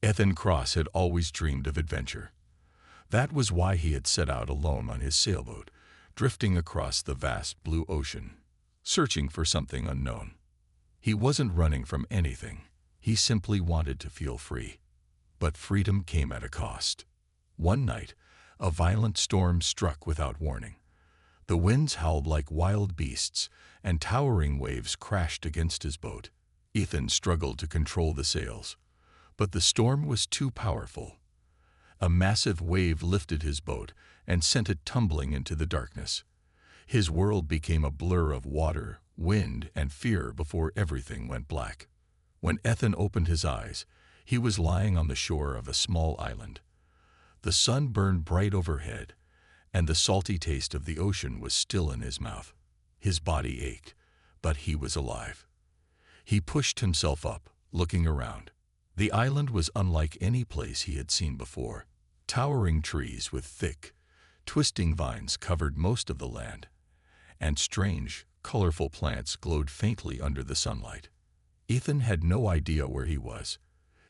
Ethan Cross had always dreamed of adventure. That was why he had set out alone on his sailboat, drifting across the vast blue ocean, searching for something unknown. He wasn't running from anything. He simply wanted to feel free. But freedom came at a cost. One night, a violent storm struck without warning. The winds howled like wild beasts, and towering waves crashed against his boat. Ethan struggled to control the sails, but the storm was too powerful. A massive wave lifted his boat and sent it tumbling into the darkness. His world became a blur of water, wind, and fear before everything went black. When Ethan opened his eyes, he was lying on the shore of a small island. The sun burned bright overhead, and the salty taste of the ocean was still in his mouth. His body ached, but he was alive. He pushed himself up, looking around. The island was unlike any place he had seen before. Towering trees with thick, twisting vines covered most of the land, and strange, colorful plants glowed faintly under the sunlight. Ethan had no idea where he was.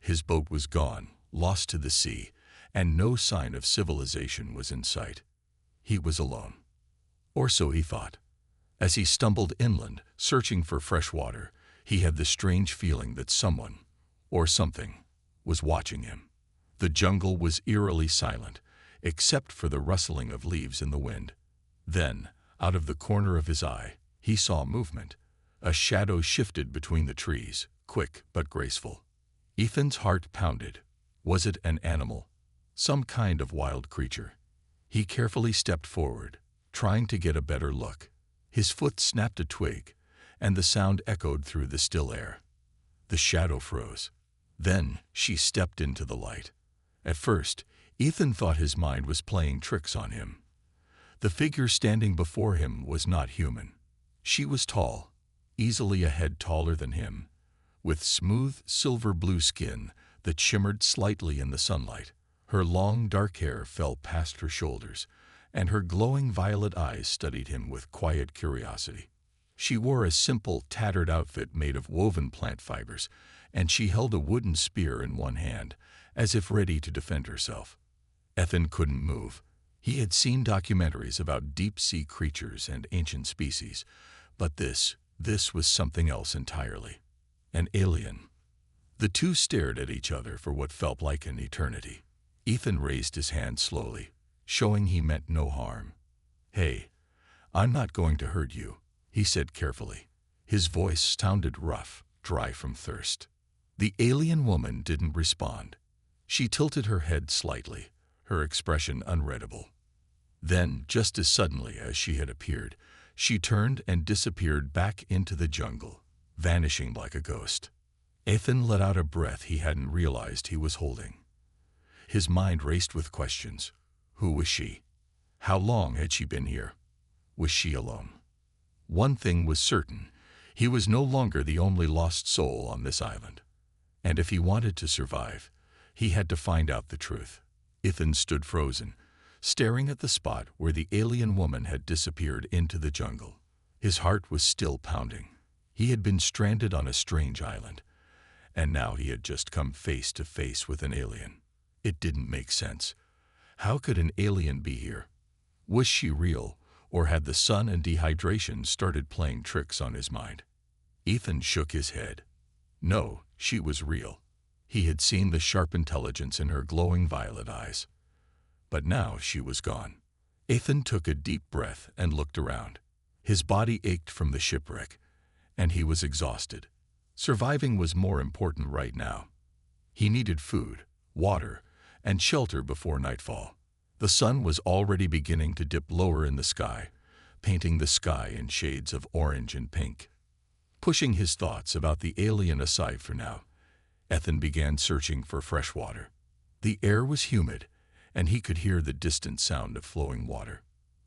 His boat was gone, lost to the sea, and no sign of civilization was in sight. He was alone. Or so he thought. As he stumbled inland, searching for fresh water, he had the strange feeling that someone, or something, was watching him. The jungle was eerily silent, except for the rustling of leaves in the wind. Then, out of the corner of his eye, he saw movement. A shadow shifted between the trees, quick but graceful. Ethan's heart pounded. Was it an animal? Some kind of wild creature? He carefully stepped forward, trying to get a better look. His foot snapped a twig, and the sound echoed through the still air. The shadow froze. Then she stepped into the light. At first, Ethan thought his mind was playing tricks on him. The figure standing before him was not human. She was tall, easily a head taller than him, with smooth silver-blue skin that shimmered slightly in the sunlight. Her long, dark hair fell past her shoulders, and her glowing violet eyes studied him with quiet curiosity. She wore a simple, tattered outfit made of woven plant fibers, and she held a wooden spear in one hand, as if ready to defend herself. Ethan couldn't move. He had seen documentaries about deep-sea creatures and ancient species, but this was something else entirely. An alien. The two stared at each other for what felt like an eternity. Ethan raised his hand slowly, showing he meant no harm. "Hey, I'm not going to hurt you," he said carefully. His voice sounded rough, dry from thirst. The alien woman didn't respond. She tilted her head slightly, her expression unreadable. Then, just as suddenly as she had appeared, she turned and disappeared back into the jungle, vanishing like a ghost. Ethan let out a breath he hadn't realized he was holding. His mind raced with questions. Who was she? How long had she been here? Was she alone? One thing was certain. He was no longer the only lost soul on this island. And if he wanted to survive, he had to find out the truth. Ethan stood frozen, staring at the spot where the alien woman had disappeared into the jungle. His heart was still pounding. He had been stranded on a strange island, and now he had just come face to face with an alien. It didn't make sense. How could an alien be here? Was she real, or had the sun and dehydration started playing tricks on his mind? Ethan shook his head. No, she was real. He had seen the sharp intelligence in her glowing violet eyes. But now she was gone. Ethan took a deep breath and looked around. His body ached from the shipwreck, and he was exhausted. Surviving was more important right now. He needed food, water, and shelter before nightfall. The sun was already beginning to dip lower in the sky, painting the sky in shades of orange and pink. Pushing his thoughts about the alien aside for now, Ethan began searching for fresh water. The air was humid, and he could hear the distant sound of flowing water.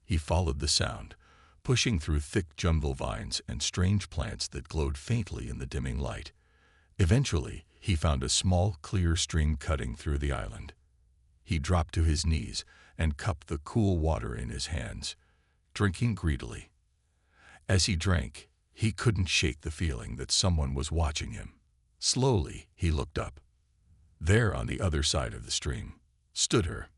He followed the sound, pushing through thick jungle vines and strange plants that glowed faintly in the dimming light. Eventually, he found a small, clear stream cutting through the island. He dropped to his knees and cupped the cool water in his hands, drinking greedily. As he drank, he couldn't shake the feeling that someone was watching him. Slowly, he looked up. There, on the other side of the stream, stood her.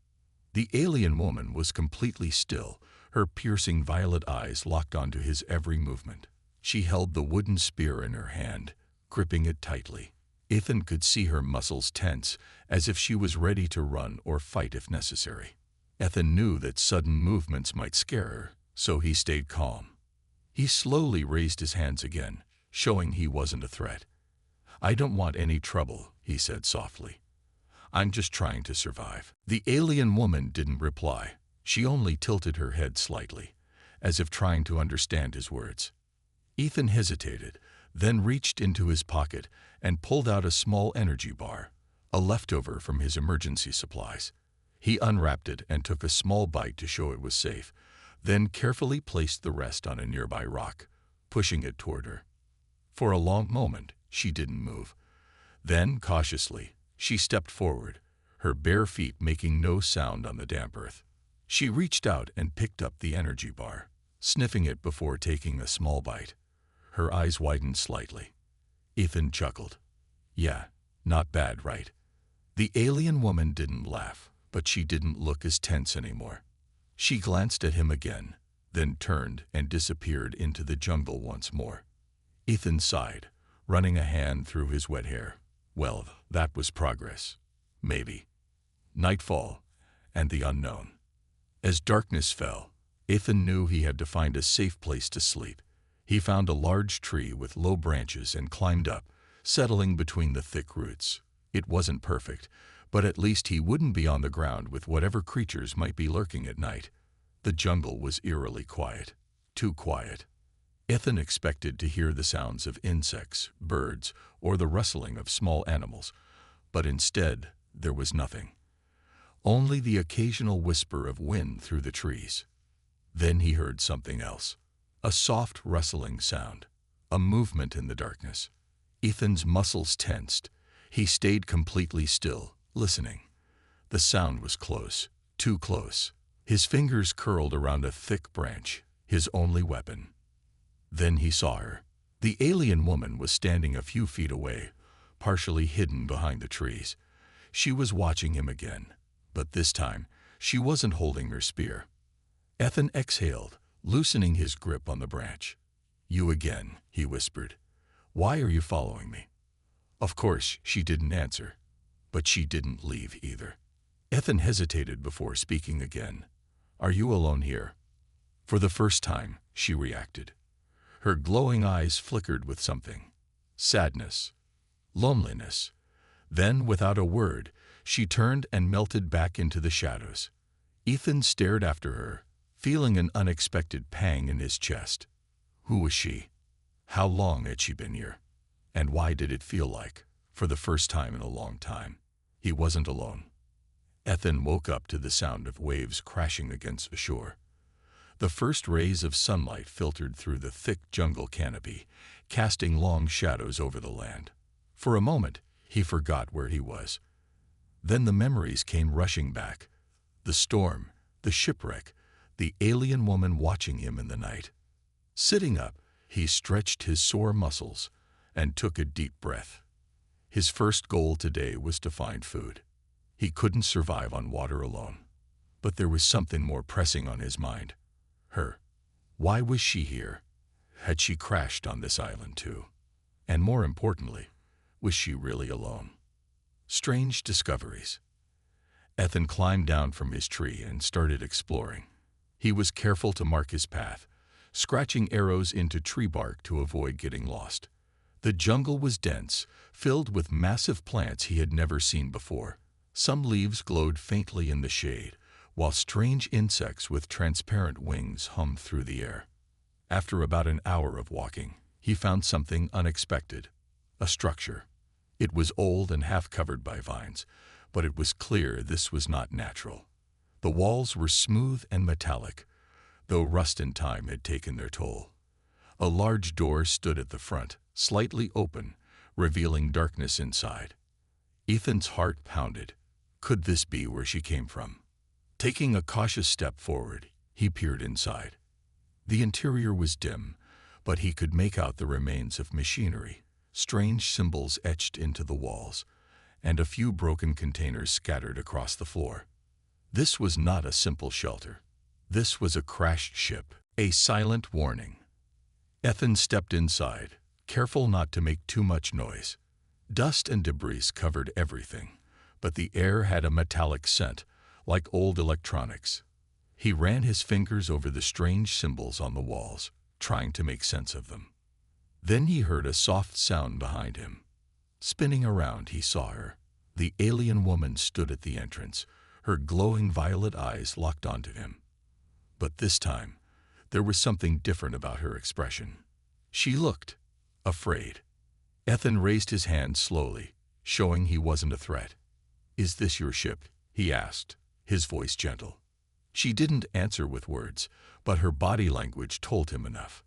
The alien woman was completely still, her piercing violet eyes locked onto his every movement. She held the wooden spear in her hand, gripping it tightly. Ethan could see her muscles tense, as if she was ready to run or fight if necessary. Ethan knew that sudden movements might scare her, so he stayed calm. He slowly raised his hands again, showing he wasn't a threat. "I don't want any trouble," he said softly. "I'm just trying to survive." The alien woman didn't reply. She only tilted her head slightly, as if trying to understand his words. Ethan hesitated, then reached into his pocket and pulled out a small energy bar, a leftover from his emergency supplies. He unwrapped it and took a small bite to show it was safe, then carefully placed the rest on a nearby rock, pushing it toward her. For a long moment, she didn't move. Then, cautiously, she stepped forward, her bare feet making no sound on the damp earth. She reached out and picked up the energy bar, sniffing it before taking a small bite. Her eyes widened slightly. Ethan chuckled. "Yeah, not bad, right?" The alien woman didn't laugh, but she didn't look as tense anymore. She glanced at him again, then turned and disappeared into the jungle once more. Ethan sighed, running a hand through his wet hair. Well, that was progress. Maybe. Nightfall, and the unknown. As darkness fell, Ethan knew he had to find a safe place to sleep. He found a large tree with low branches and climbed up, settling between the thick roots. It wasn't perfect, but at least he wouldn't be on the ground with whatever creatures might be lurking at night. The jungle was eerily quiet. Too quiet. Ethan expected to hear the sounds of insects, birds, or the rustling of small animals, but instead there was nothing. Only the occasional whisper of wind through the trees. Then he heard something else. A soft rustling sound. A movement in the darkness. Ethan's muscles tensed. He stayed completely still, listening. The sound was close, too close. His fingers curled around a thick branch, his only weapon. Then he saw her. The alien woman was standing a few feet away, partially hidden behind the trees. She was watching him again, but this time she wasn't holding her spear. Ethan exhaled, loosening his grip on the branch. "You again," he whispered. "Why are you following me?" Of course, she didn't answer, but she didn't leave either. Ethan hesitated before speaking again. "Are you alone here?" For the first time, she reacted. Her glowing eyes flickered with something. Sadness. Loneliness. Then, without a word, she turned and melted back into the shadows. Ethan stared after her, feeling an unexpected pang in his chest. Who was she? How long had she been here? And why did it feel like, for the first time in a long time, he wasn't alone? Ethan woke up to the sound of waves crashing against the shore. The first rays of sunlight filtered through the thick jungle canopy, casting long shadows over the land. For a moment, he forgot where he was. Then the memories came rushing back. The storm, the shipwreck, the alien woman watching him in the night. Sitting up, he stretched his sore muscles and took a deep breath. His first goal today was to find food. He couldn't survive on water alone. But there was something more pressing on his mind. Her. Why was she here? Had she crashed on this island too? And more importantly, was she really alone? Strange discoveries. Ethan climbed down from his tree and started exploring. He was careful to mark his path, scratching arrows into tree bark to avoid getting lost. The jungle was dense, filled with massive plants he had never seen before. Some leaves glowed faintly in the shade, while strange insects with transparent wings hummed through the air. After about an hour of walking, he found something unexpected. A structure. It was old and half covered by vines, but it was clear this was not natural. The walls were smooth and metallic, though rust and time had taken their toll. A large door stood at the front, slightly open, revealing darkness inside. Ethan's heart pounded. Could this be where she came from? Taking a cautious step forward, he peered inside. The interior was dim, but he could make out the remains of machinery, strange symbols etched into the walls, and a few broken containers scattered across the floor. This was not a simple shelter. This was a crashed ship, a silent warning. Ethan stepped inside, careful not to make too much noise. Dust and debris covered everything, but the air had a metallic scent, like old electronics. He ran his fingers over the strange symbols on the walls, trying to make sense of them. Then he heard a soft sound behind him. Spinning around, he saw her. The alien woman stood at the entrance, her glowing violet eyes locked onto him. But this time, there was something different about her expression. She looked afraid. Ethan raised his hand slowly, showing he wasn't a threat. "Is this your ship?" he asked, his voice gentle. She didn't answer with words, but her body language told him enough.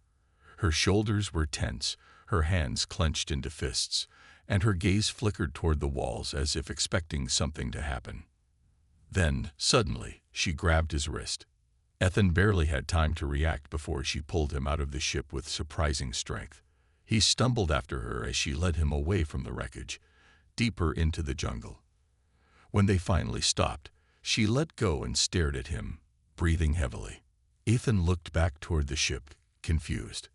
Her shoulders were tense, her hands clenched into fists, and her gaze flickered toward the walls as if expecting something to happen. Then, suddenly, she grabbed his wrist. Ethan barely had time to react before she pulled him out of the ship with surprising strength. He stumbled after her as she led him away from the wreckage, deeper into the jungle. When they finally stopped, she let go and stared at him, breathing heavily. Ethan looked back toward the ship, confused.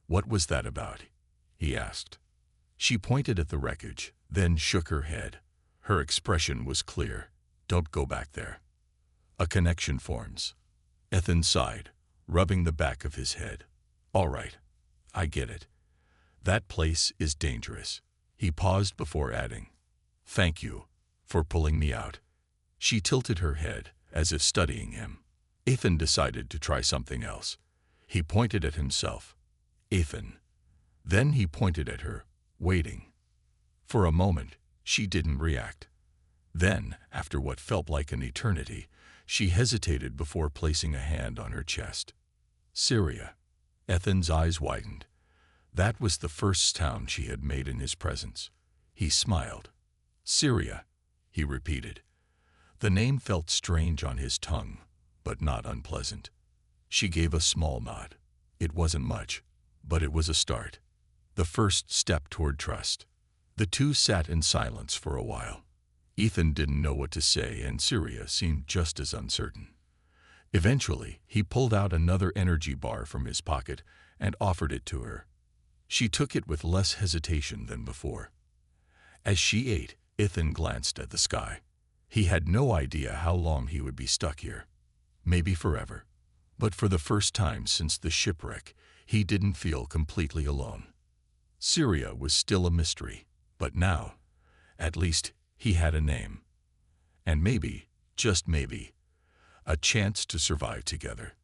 "What was that about?" he asked. She pointed at the wreckage, then shook her head. Her expression was clear. "Don't go back there." A connection forms. Ethan sighed, rubbing the back of his head. "All right, I get it. That place is dangerous." He paused before adding, "Thank you for pulling me out." She tilted her head, as if studying him. Ethan decided to try something else. He pointed at himself. "Ethan." Then he pointed at her, waiting. For a moment, she didn't react. Then, after what felt like an eternity, she hesitated before placing a hand on her chest. "Syria." Ethan's eyes widened. That was the first sound she had made in his presence. He smiled. "Syria," he repeated. The name felt strange on his tongue, but not unpleasant. She gave a small nod. It wasn't much, but it was a start. The first step toward trust. The two sat in silence for a while. Ethan didn't know what to say, and Syria seemed just as uncertain. Eventually, he pulled out another energy bar from his pocket and offered it to her. She took it with less hesitation than before. As she ate, Ethan glanced at the sky. He had no idea how long he would be stuck here. Maybe forever. But for the first time since the shipwreck, he didn't feel completely alone. Syria was still a mystery, but now, at least, he had a name. And maybe, just maybe, a chance to survive together.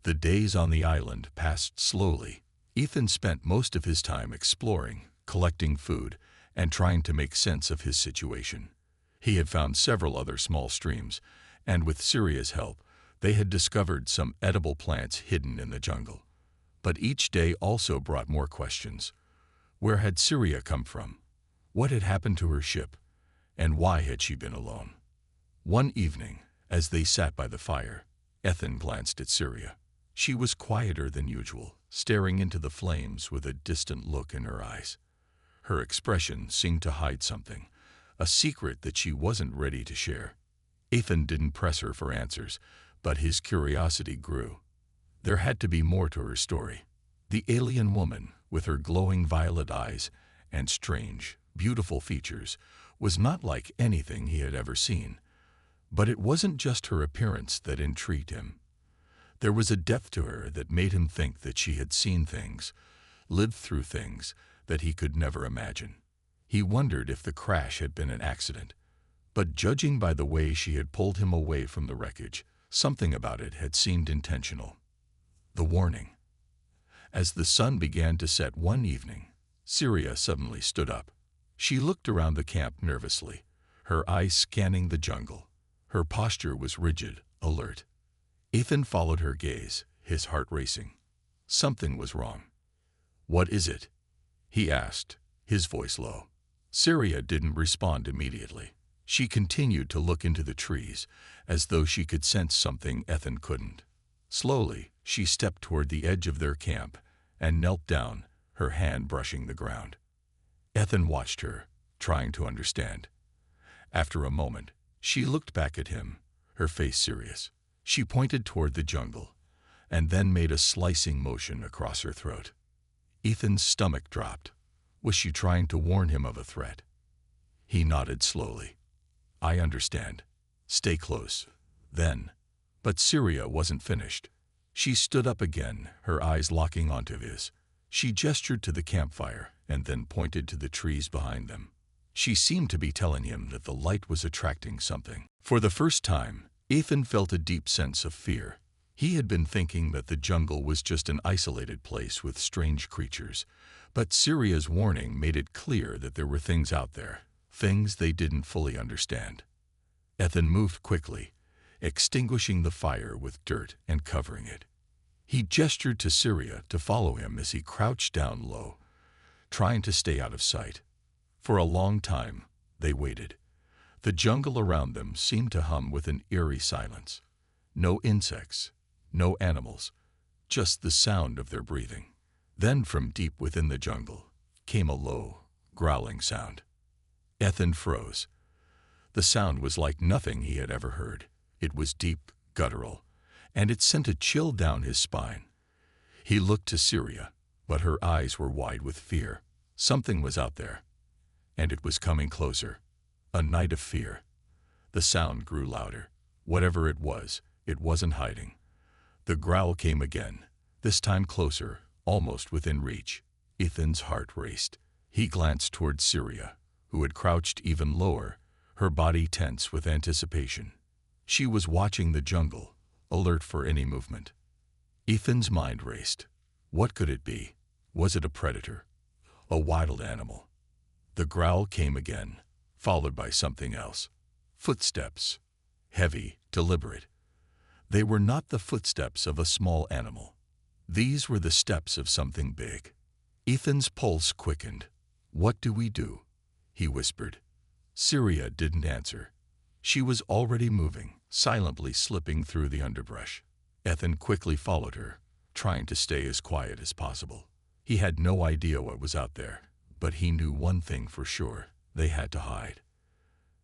The days on the island passed slowly. Ethan spent most of his time exploring, collecting food, and trying to make sense of his situation. He had found several other small streams, and with Syria's help, they had discovered some edible plants hidden in the jungle. But each day also brought more questions. Where had Syria come from? What had happened to her ship? And why had she been alone? One evening, as they sat by the fire, Ethan glanced at Syria. She was quieter than usual, staring into the flames with a distant look in her eyes. Her expression seemed to hide something, a secret that she wasn't ready to share. Ethan didn't press her for answers, but his curiosity grew. There had to be more to her story. The alien woman, with her glowing violet eyes and strange, beautiful features, was not like anything he had ever seen. But it wasn't just her appearance that intrigued him. There was a depth to her that made him think that she had seen things, lived through things that he could never imagine. He wondered if the crash had been an accident. But judging by the way she had pulled him away from the wreckage, something about it had seemed intentional. The warning. As the sun began to set one evening, Syria suddenly stood up. She looked around the camp nervously, her eyes scanning the jungle. Her posture was rigid, alert. Ethan followed her gaze, his heart racing. Something was wrong. "What is it?" he asked, his voice low. Syria didn't respond immediately. She continued to look into the trees, as though she could sense something Ethan couldn't. Slowly, she stepped toward the edge of their camp and knelt down, her hand brushing the ground. Ethan watched her, trying to understand. After a moment, she looked back at him, her face serious. She pointed toward the jungle, and then made a slicing motion across her throat. Ethan's stomach dropped. Was she trying to warn him of a threat? He nodded slowly. I understand. Stay close. Then. But Syria wasn't finished. She stood up again, her eyes locking onto his. She gestured to the campfire and then pointed to the trees behind them. She seemed to be telling him that the light was attracting something. For the first time, Ethan felt a deep sense of fear. He had been thinking that the jungle was just an isolated place with strange creatures, but Syria's warning made it clear that there were things out there, things they didn't fully understand. Ethan moved quickly, extinguishing the fire with dirt and covering it. He gestured to Syria to follow him as he crouched down low, trying to stay out of sight. For a long time, they waited. The jungle around them seemed to hum with an eerie silence. No insects, no animals, just the sound of their breathing. Then from deep within the jungle came a low, growling sound. Ethan froze. The sound was like nothing he had ever heard. It was deep, guttural, and it sent a chill down his spine. He looked to Syria, but her eyes were wide with fear. Something was out there, and it was coming closer. A night of fear. The sound grew louder. Whatever it wasn't hiding. The growl came again, this time closer, almost within reach. Ethan's heart raced. He glanced toward Syria, who had crouched even lower, her body tense with anticipation. She was watching the jungle, alert for any movement. Ethan's mind raced. What could it be? Was it a predator? A wild animal? The growl came again, followed by something else. Footsteps. Heavy, deliberate. They were not the footsteps of a small animal. These were the steps of something big. Ethan's pulse quickened. What do we do? He whispered. Syria didn't answer. She was already moving, silently slipping through the underbrush. Ethan quickly followed her, trying to stay as quiet as possible. He had no idea what was out there, but he knew one thing for sure: they had to hide.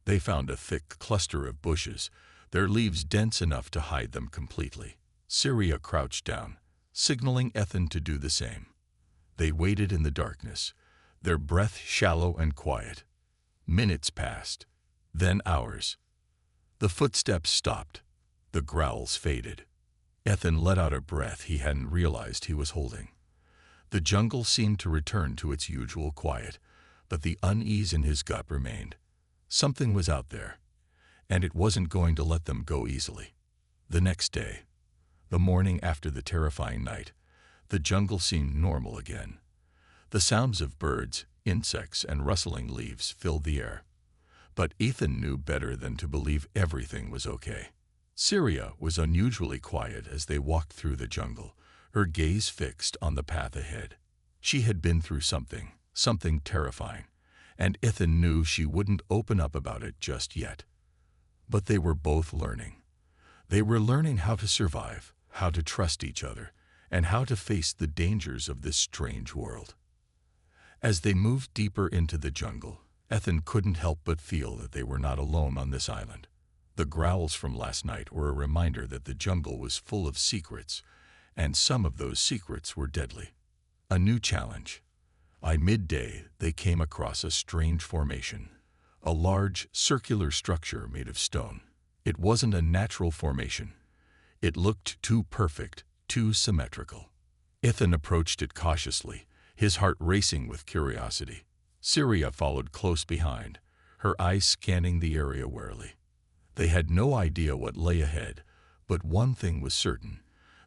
They found a thick cluster of bushes, their leaves dense enough to hide them completely. Syria crouched down, signaling Ethan to do the same. They waited in the darkness, their breath shallow and quiet. Minutes passed, then hours. The footsteps stopped. The growls faded. Ethan let out a breath he hadn't realized he was holding. The jungle seemed to return to its usual quiet, but the unease in his gut remained. Something was out there, and it wasn't going to let them go easily. The next day, the morning after the terrifying night, the jungle seemed normal again. The sounds of birds, insects, and rustling leaves filled the air. But Ethan knew better than to believe everything was okay. Syria was unusually quiet as they walked through the jungle, her gaze fixed on the path ahead. She had been through something terrifying, and Ethan knew she wouldn't open up about it just yet. But they were both learning. They were learning how to survive, how to trust each other, and how to face the dangers of this strange world. As they moved deeper into the jungle, Ethan couldn't help but feel that they were not alone on this island. The growls from last night were a reminder that the jungle was full of secrets, and some of those secrets were deadly. A new challenge. By midday, they came across a strange formation, a large, circular structure made of stone. It wasn't a natural formation. It looked too perfect, too symmetrical. Ethan approached it cautiously, his heart racing with curiosity. Syria followed close behind, her eyes scanning the area warily. They had no idea what lay ahead, but one thing was certain: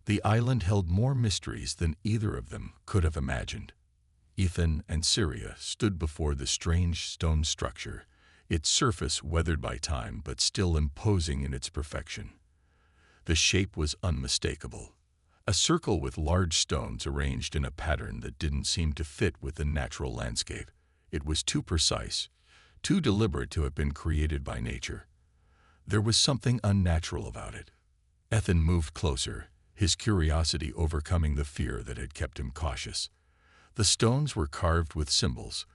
the island held more mysteries than either of them could have imagined. Ethan and Syria stood before the strange stone structure, its surface weathered by time but still imposing in its perfection. The shape was unmistakable, a circle with large stones arranged in a pattern that didn't seem to fit with the natural landscape. It was too precise, too deliberate to have been created by nature. There was something unnatural about it. Ethan moved closer, his curiosity overcoming the fear that had kept him cautious. The stones were carved with symbols,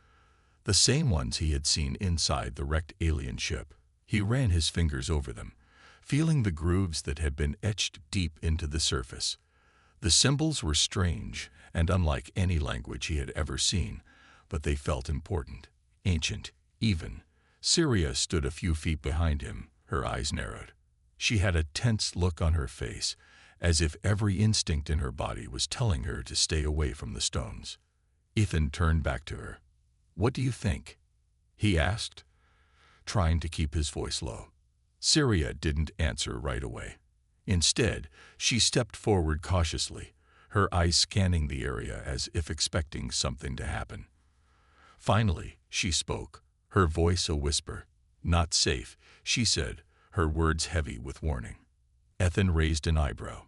the same ones he had seen inside the wrecked alien ship. He ran his fingers over them, feeling the grooves that had been etched deep into the surface. The symbols were strange and unlike any language he had ever seen, but they felt important, ancient, even. Syria stood a few feet behind him, her eyes narrowed. She had a tense look on her face, as if every instinct in her body was telling her to stay away from the stones. Ethan turned back to her. "What do you think?" he asked, trying to keep his voice low. Syria didn't answer right away. Instead, she stepped forward cautiously, her eyes scanning the area as if expecting something to happen. Finally, she spoke, her voice a whisper. "Not safe," she said, her words heavy with warning. Ethan raised an eyebrow.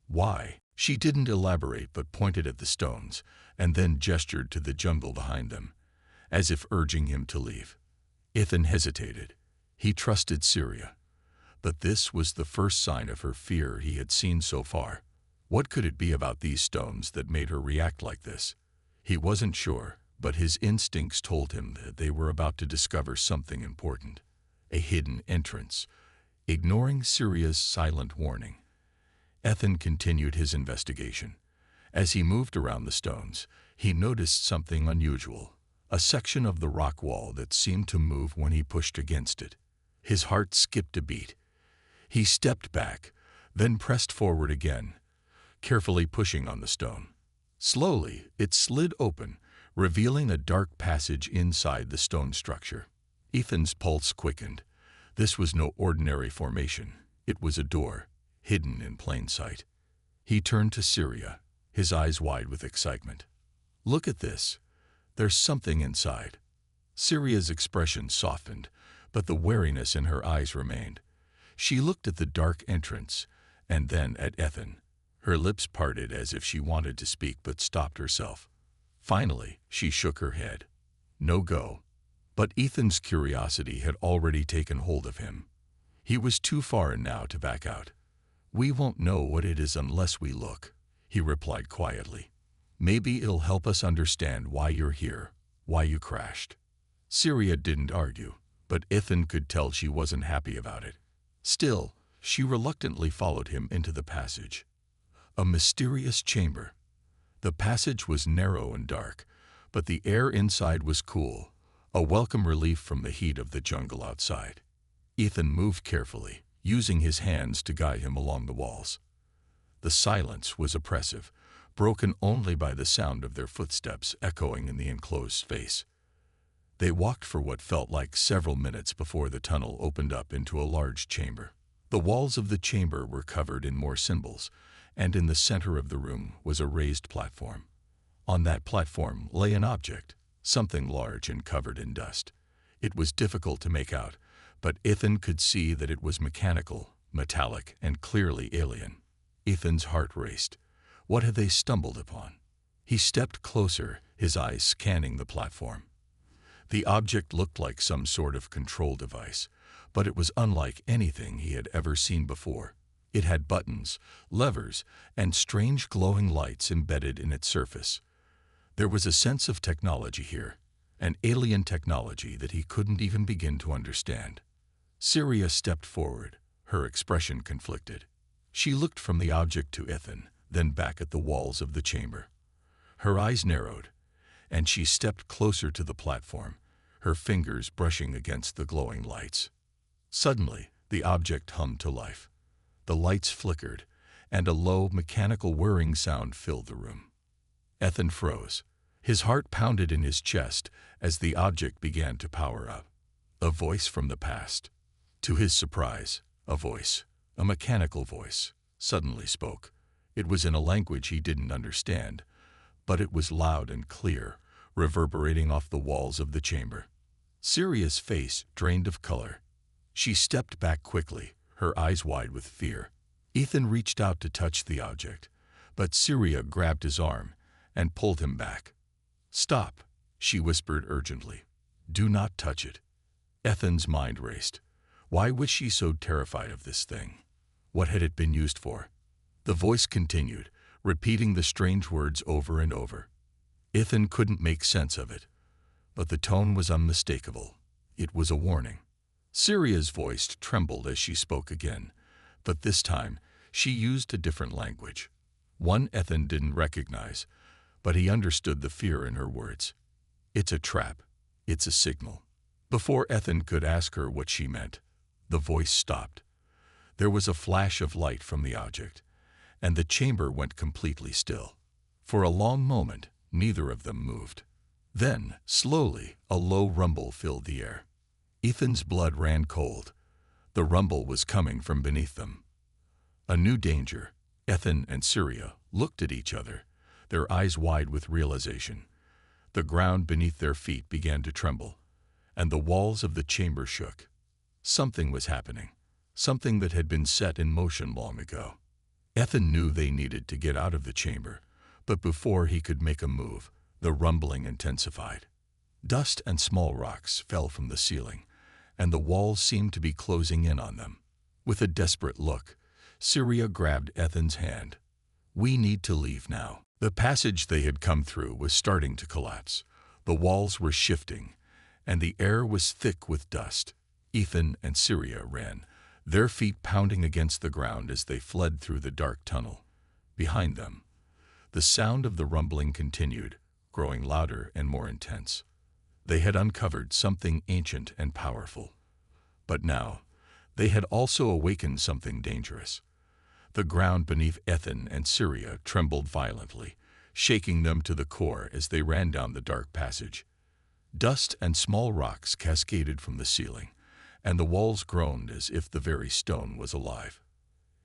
"Why?" She didn't elaborate but pointed at the stones, and then gestured to the jungle behind them, as if urging him to leave. Ethan hesitated. He trusted Syria, but this was the first sign of her fear he had seen so far. What could it be about these stones that made her react like this? He wasn't sure, but his instincts told him that they were about to discover something important. A hidden entrance. Ignoring Syria's silent warning, Ethan continued his investigation. As he moved around the stones, he noticed something unusual, a section of the rock wall that seemed to move when he pushed against it. His heart skipped a beat. He stepped back, then pressed forward again, carefully pushing on the stone. Slowly, it slid open, revealing a dark passage inside the stone structure. Ethan's pulse quickened. This was no ordinary formation. It was a door, hidden in plain sight. He turned to Syria, his eyes wide with excitement. "Look at this. There's something inside." Syria's expression softened, but the wariness in her eyes remained. She looked at the dark entrance, and then at Ethan. Her lips parted as if she wanted to speak but stopped herself. Finally, she shook her head. "No go." But Ethan's curiosity had already taken hold of him. He was too far in now to back out. "We won't know what it is unless we look," he replied quietly. "Maybe it'll help us understand why you're here, why you crashed." Syria didn't argue, but Ethan could tell she wasn't happy about it. Still, she reluctantly followed him into the passage. A mysterious chamber. The passage was narrow and dark, but the air inside was cool, a welcome relief from the heat of the jungle outside. Ethan moved carefully, using his hands to guide him along the walls. The silence was oppressive, broken only by the sound of their footsteps echoing in the enclosed space. They walked for what felt like several minutes before the tunnel opened up into a large chamber. The walls of the chamber were covered in more symbols, and in the center of the room was a raised platform. On that platform lay an object, something large and covered in dust. It was difficult to make out, but Ethan could see that it was mechanical, metallic, and clearly alien. Ethan's heart raced. What had they stumbled upon? He stepped closer, his eyes scanning the platform. The object looked like some sort of control device, but it was unlike anything he had ever seen before. It had buttons, levers, and strange glowing lights embedded in its surface. There was a sense of technology here, an alien technology that he couldn't even begin to understand. Syria stepped forward, her expression conflicted. She looked from the object to Ethan, then back at the walls of the chamber. Her eyes narrowed, and she stepped closer to the platform, her fingers brushing against the glowing lights. Suddenly, the object hummed to life. The lights flickered, and a low, mechanical whirring sound filled the room. Ethan froze. His heart pounded in his chest as the object began to power up. A voice from the past. To his surprise, a mechanical voice, suddenly spoke. It was in a language he didn't understand, but it was loud and clear, reverberating off the walls of the chamber. Syria's face drained of color. She stepped back quickly, her eyes wide with fear. Ethan reached out to touch the object, but Syria grabbed his arm and pulled him back. "Stop," she whispered urgently. "Do not touch it." Ethan's mind raced. Why was she so terrified of this thing? What had it been used for? The voice continued, repeating the strange words over and over. Ethan couldn't make sense of it, but the tone was unmistakable. It was a warning. Syria's voice trembled as she spoke again, but this time she used a different language. One Ethan didn't recognize, but he understood the fear in her words. It's a trap. It's a signal. Before Ethan could ask her what she meant, the voice stopped. There was a flash of light from the object, and the chamber went completely still. For a long moment, neither of them moved. Then, slowly, a low rumble filled the air. Ethan's blood ran cold. The rumble was coming from beneath them. A new danger. Ethan and Syria looked at each other, their eyes wide with realization. The ground beneath their feet began to tremble, and the walls of the chamber shook. Something was happening, something that had been set in motion long ago. Ethan knew they needed to get out of the chamber, but before he could make a move, the rumbling intensified. Dust and small rocks fell from the ceiling, and the walls seemed to be closing in on them. With a desperate look, Syria grabbed Ethan's hand. We need to leave now. The passage they had come through was starting to collapse. The walls were shifting, and the air was thick with dust. Ethan and Syria ran, their feet pounding against the ground as they fled through the dark tunnel. Behind them, the sound of the rumbling continued, growing louder and more intense. They had uncovered something ancient and powerful. But now, they had also awakened something dangerous. The ground beneath Ethan and Syria trembled violently, shaking them to the core as they ran down the dark passage. Dust and small rocks cascaded from the ceiling, and the walls groaned as if the very stone was alive.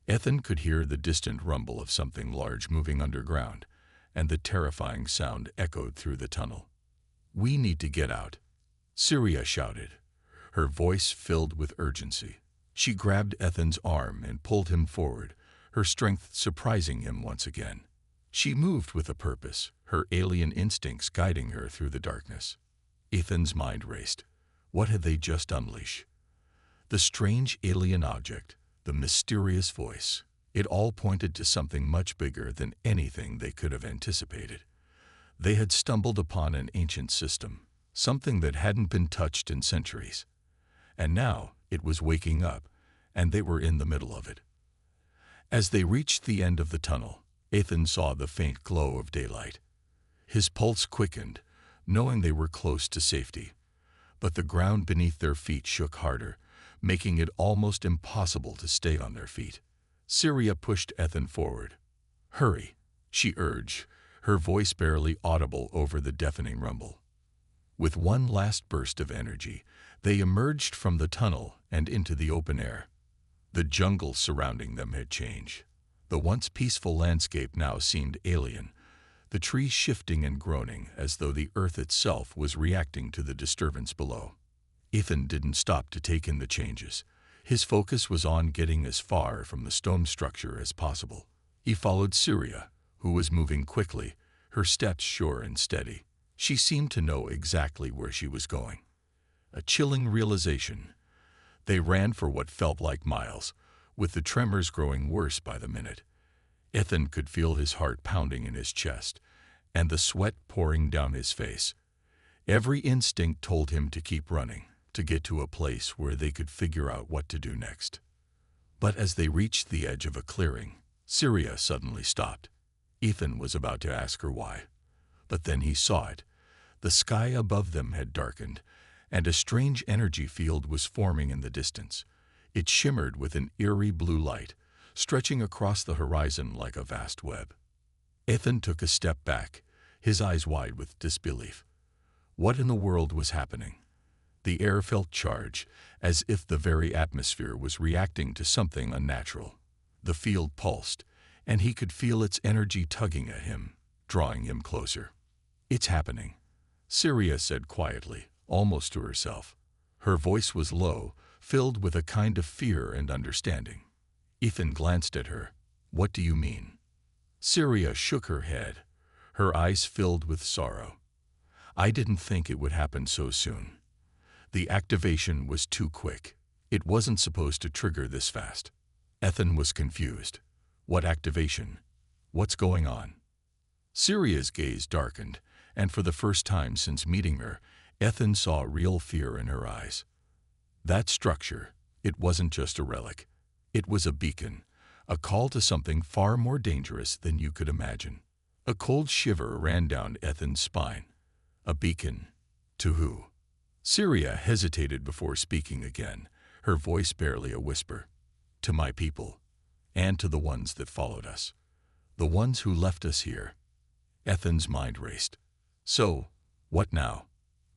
Ethan could hear the distant rumble of something large moving underground, and the terrifying sound echoed through the tunnel. We need to get out, Syria shouted, her voice filled with urgency. She grabbed Ethan's arm and pulled him forward, her strength surprising him once again. She moved with a purpose, her alien instincts guiding her through the darkness. Ethan's mind raced. What had they just unleashed? The strange alien object, the mysterious voice, it all pointed to something much bigger than anything they could have anticipated. They had stumbled upon an ancient system, something that hadn't been touched in centuries. And now it was waking up, and they were in the middle of it. As they reached the end of the tunnel, Ethan saw the faint glow of daylight. His pulse quickened, knowing they were close to safety. But the ground beneath their feet shook harder, making it almost impossible to stay on their feet. Syria pushed Ethan forward. Hurry, she urged, her voice barely audible over the deafening rumble. With one last burst of energy, they emerged from the tunnel and into the open air. The jungle surrounding them had changed. The once peaceful landscape now seemed alien, the trees shifting and groaning as though the earth itself was reacting to the disturbance below. Ethan didn't stop to take in the changes. His focus was on getting as far from the stone structure as possible. He followed Syria, who was moving quickly, her steps sure and steady. She seemed to know exactly where she was going. A chilling realization. They ran for what felt like miles, with the tremors growing worse by the minute. Ethan could feel his heart pounding in his chest, and the sweat pouring down his face. Every instinct told him to keep running, to get to a place where they could figure out what to do next. But as they reached the edge of a clearing, Syria suddenly stopped. Ethan was about to ask her why, but then he saw it. The sky above them had darkened, and a strange energy field was forming in the distance. It shimmered with an eerie blue light, stretching across the horizon like a vast web. Ethan took a step back, his eyes wide with disbelief. What in the world was happening? The air felt charged, as if the very atmosphere was reacting to something unnatural. The field pulsed, and he could feel its energy tugging at him, drawing him closer. It's happening, Syria said quietly, almost to herself. Her voice was low, filled with a kind of fear and understanding. Ethan glanced at her. What do you mean? Syria shook her head, her eyes filled with sorrow. I didn't think it would happen so soon. The activation was too quick. It wasn't supposed to trigger this fast. Ethan was confused. What activation? What's going on? Syria's gaze darkened, and for the first time since meeting her, Ethan saw real fear in her eyes. That structure, it wasn't just a relic. It was a beacon, a call to something far more dangerous than you could imagine. A cold shiver ran down Ethan's spine. A beacon? To who? Syria hesitated before speaking again, her voice barely a whisper. To my people, and to the ones that followed us. The ones who left us here. Ethan's mind raced. So, what now?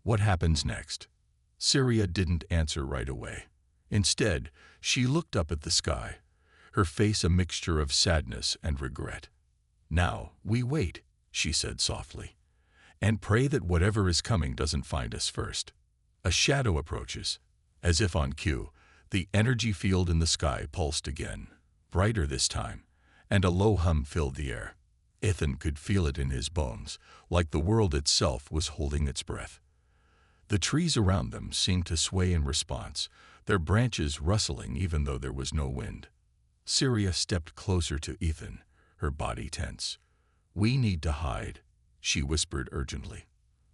What happens next? Syria didn't answer right away. Instead, she looked up at the sky, her face a mixture of sadness and regret. Now, we wait, she said softly, and pray that whatever is coming doesn't find us first. A shadow approaches. As if on cue, the energy field in the sky pulsed again, brighter this time, and a low hum filled the air. Ethan could feel it in his bones, like the world itself was holding its breath. The trees around them seemed to sway in response, their branches rustling even though there was no wind. Syria stepped closer to Ethan, her body tense. We need to hide, she whispered urgently.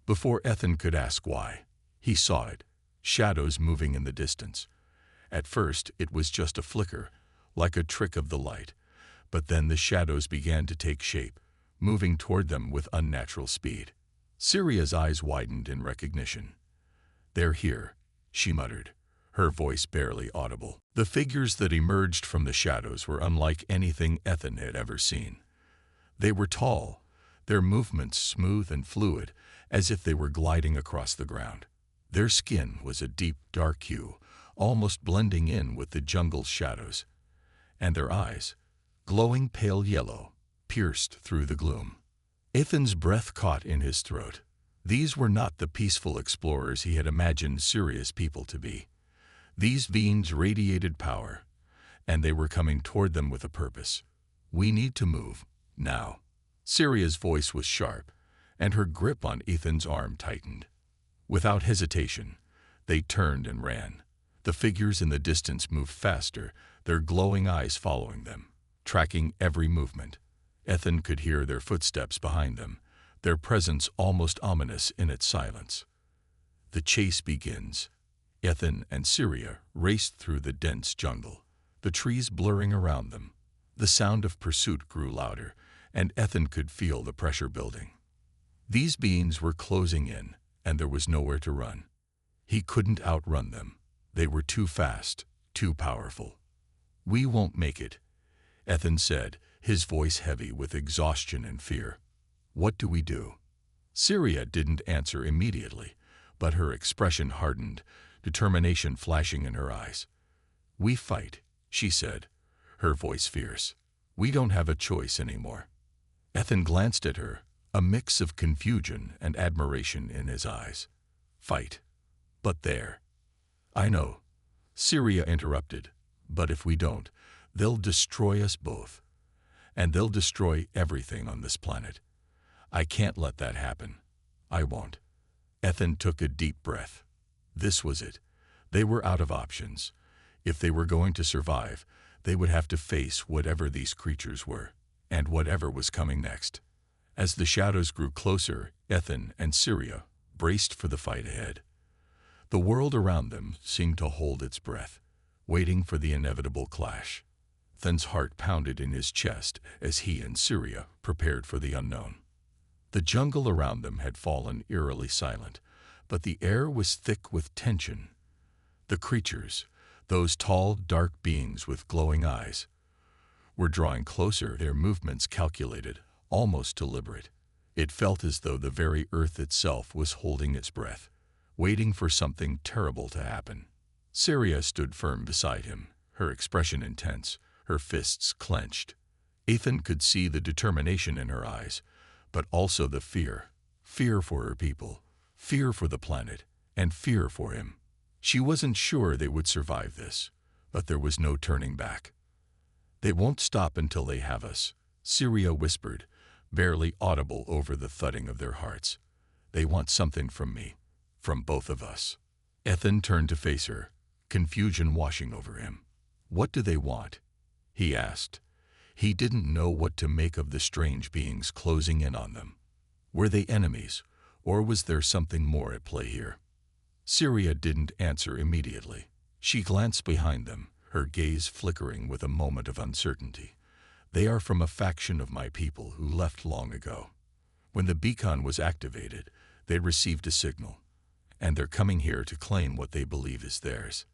Before Ethan could ask why, he saw it, shadows moving in the distance. At first, it was just a flicker, like a trick of the light, but then the shadows began to take shape, moving toward them with unnatural speed. Syria's eyes widened in recognition. They're here, she muttered, her voice barely audible. The figures that emerged from the shadows were unlike anything Ethan had ever seen. They were tall, their movements smooth and fluid, as if they were gliding across the ground. Their skin was a deep, dark hue, almost blending in with the jungle's shadows. And their eyes, glowing pale yellow, pierced through the gloom. Ethan's breath caught in his throat. These were not the peaceful explorers he had imagined Syria's people to be. These beings radiated power, and they were coming toward them with a purpose. We need to move, now. Syria's voice was sharp, and her grip on Ethan's arm tightened. Without hesitation, they turned and ran. The figures in the distance moved faster, their glowing eyes following them, tracking every movement. Ethan could hear their footsteps behind them, their presence almost ominous in its silence. The chase begins. Ethan and Syria raced through the dense jungle, the trees blurring around them. The sound of pursuit grew louder, and Ethan could feel the pressure building. These beings were closing in, and there was nowhere to run. He couldn't outrun them. They were too fast, too powerful. We won't make it, Ethan said, his voice heavy with exhaustion and fear. What do we do? Syria didn't answer immediately, but her expression hardened, determination flashing in her eyes. We fight, she said, her voice fierce. We don't have a choice anymore. Ethan glanced at her, a mix of confusion and admiration in his eyes. Fight. But there. I know, Syria interrupted, but if we don't, they'll destroy us both. And they'll destroy everything on this planet. I can't let that happen. I won't. Ethan took a deep breath. This was it. They were out of options. If they were going to survive, they would have to face whatever these creatures were, and whatever was coming next. As the shadows grew closer, Ethan and Syria braced for the fight ahead. The world around them seemed to hold its breath, waiting for the inevitable clash. Ethan's heart pounded in his chest as he and Syria prepared for the unknown. The jungle around them had fallen eerily silent, but the air was thick with tension. The creatures, those tall, dark beings with glowing eyes, were drawing closer, their movements calculated, almost deliberate. It felt as though the very earth itself was holding its breath, waiting for something terrible to happen. Syria stood firm beside him, her expression intense, her fists clenched. Ethan could see the determination in her eyes, but also the fear. Fear for her people, fear for the planet, and fear for him. She wasn't sure they would survive this, but there was no turning back. They won't stop until they have us, Syria whispered, barely audible over the thudding of their hearts. They want something from me, from both of us. Ethan turned to face her, confusion washing over him. What do they want? He asked. He didn't know what to make of the strange beings closing in on them. Were they enemies, or was there something more at play here? Syria didn't answer immediately. She glanced behind them, her gaze flickering with a moment of uncertainty. They are from a faction of my people who left long ago. When the beacon was activated, they received a signal, and they're coming here to claim what they believe is theirs.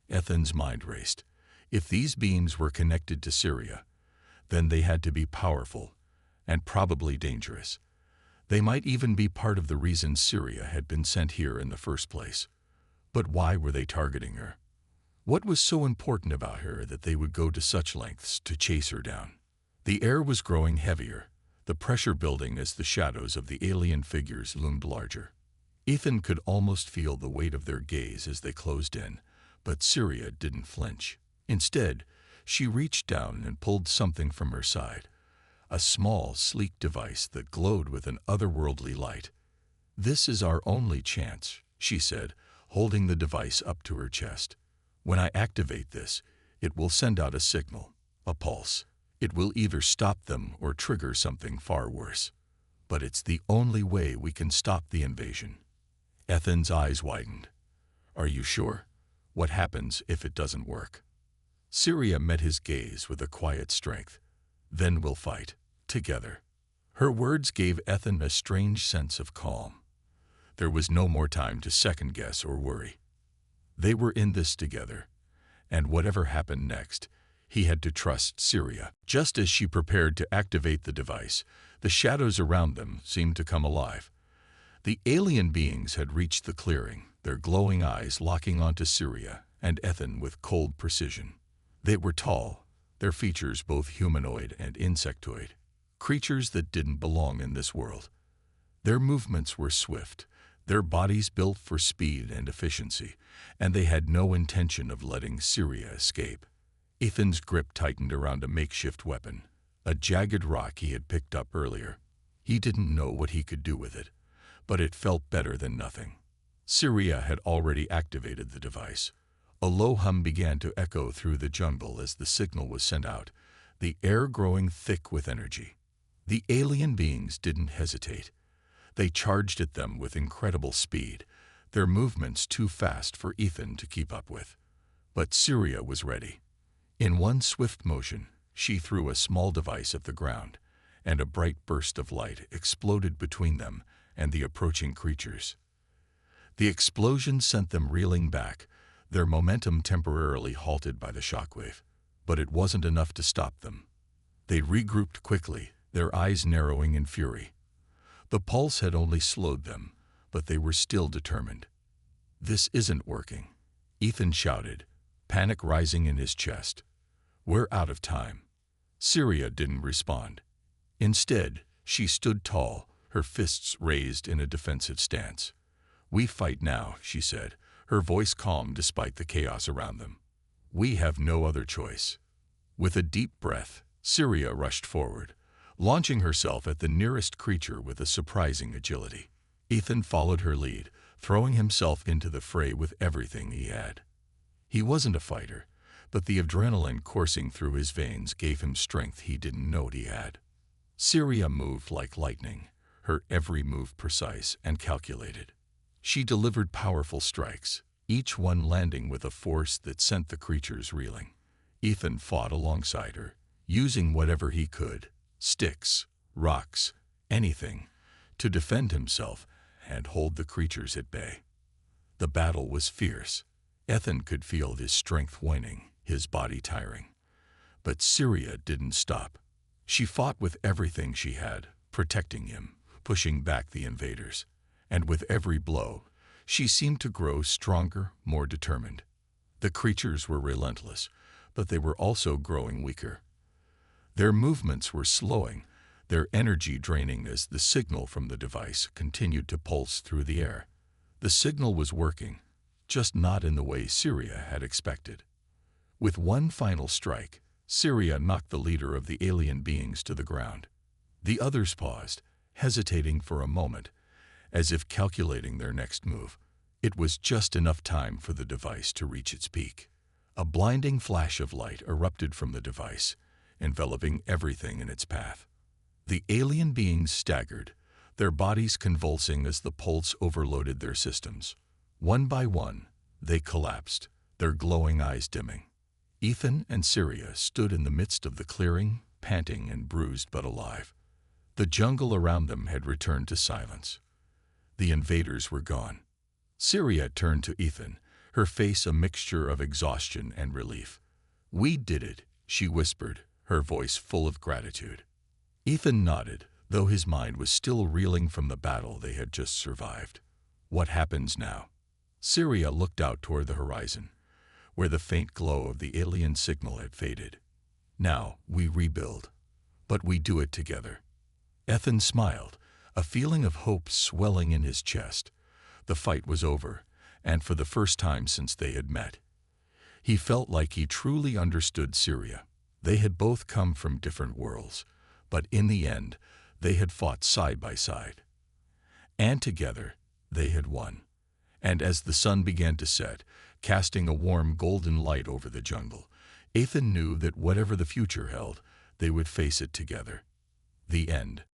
Ethan's mind raced. If these beings were connected to Syria, then they had to be powerful and probably dangerous. They might even be part of the reason Syria had been sent here in the first place. But why were they targeting her? What was so important about her that they would go to such lengths to chase her down? The air was growing heavier, the pressure building as the shadows of the alien figures loomed larger. Ethan could almost feel the weight of their gaze as they closed in, but Syria didn't flinch. Instead, she reached down and pulled something from her side, a small, sleek device that glowed with an otherworldly light. "This is our only chance," she said, holding the device up to her chest. "When I activate this, it will send out a signal, a pulse. It will either stop them or trigger something far worse. But it's the only way we can stop the invasion." Ethan's eyes widened. "Are you sure? What happens if it doesn't work?" Syria met his gaze with a quiet strength. "Then we'll fight, together." Her words gave Ethan a strange sense of calm. There was no more time to second-guess or worry. They were in this together, and whatever happened next, he had to trust Syria. Just as she prepared to activate the device, the shadows around them seemed to come alive. The alien beings had reached the clearing, their glowing eyes locking onto Syria and Ethan with cold precision. They were tall, their features both humanoid and insectoid, creatures that didn't belong in this world. Their movements were swift, their bodies built for speed and efficiency, and they had no intention of letting Syria escape. Ethan's grip tightened around a makeshift weapon, a jagged rock he had picked up earlier. He didn't know what he could do with it, but it felt better than nothing. Syria had already activated the device. A low hum began to echo through the jungle as the signal was sent out, the air growing thick with energy. The alien beings didn't hesitate. They charged at them with incredible speed, their movements too fast for Ethan to keep up with. But Syria was ready. In one swift motion, she threw a small device at the ground, and a bright burst of light exploded between them and the approaching creatures. The explosion sent them reeling back, their momentum temporarily halted by the shockwave. But it wasn't enough to stop them. They regrouped quickly, their eyes narrowing in fury. The pulse had only slowed them, but they were still determined. "This isn't working," Ethan shouted, panic rising in his chest. "We're out of time." Syria didn't respond. Instead, she stood tall, her fists raised in a defensive stance. "We fight now," she said, her voice calm despite the chaos around them. "We have no other choice." With a deep breath, Syria rushed forward, launching herself at the nearest creature with a surprising agility. Ethan followed her lead, throwing himself into the fray with everything he had. He wasn't a fighter, but the adrenaline coursing through his veins gave him strength he didn't know he had. Syria moved like lightning, her every move precise and calculated. She delivered powerful strikes, each one landing with a force that sent the creatures reeling. Ethan fought alongside her, using whatever he could, sticks, rocks, anything, to defend himself and hold the creatures at bay. The battle was fierce. Ethan could feel his strength waning, his body tiring. But Syria didn't stop. She fought with everything she had, protecting him, pushing back the invaders. And with every blow, she seemed to grow stronger, more determined. The creatures were relentless, but they were also growing weaker. Their movements were slowing, their energy draining as the signal from the device continued to pulse through the air. The signal was working, just not in the way Syria had expected. With one final strike, Syria knocked the leader of the alien beings to the ground. The others paused, hesitating for a moment, as if calculating their next move. It was just enough time for the device to reach its peak. A blinding flash of light erupted from the device, enveloping everything in its path. The alien beings staggered, their bodies convulsing as the pulse overloaded their systems. One by one, they collapsed, their glowing eyes dimming. Ethan and Syria stood in the midst of the clearing, panting and bruised but alive. The jungle around them had returned to silence. The invaders were gone. Syria turned to Ethan, her face a mixture of exhaustion and relief. "We did it," she whispered, her voice full of gratitude. Ethan nodded, though his mind was still reeling from the battle they had just survived. "What happens now?" Syria looked out toward the horizon, where the faint glow of the alien signal had faded. "Now we rebuild, but we do it together." Ethan smiled, a feeling of hope swelling in his chest. The fight was over, and for the first time since they had met, he felt like he truly understood Syria. They had both come from different worlds, but in the end, they had fought side by side. And together, they had won. And as the sun began to set, casting a warm golden light over the jungle, Ethan knew that whatever the future held, they would face it together. The end.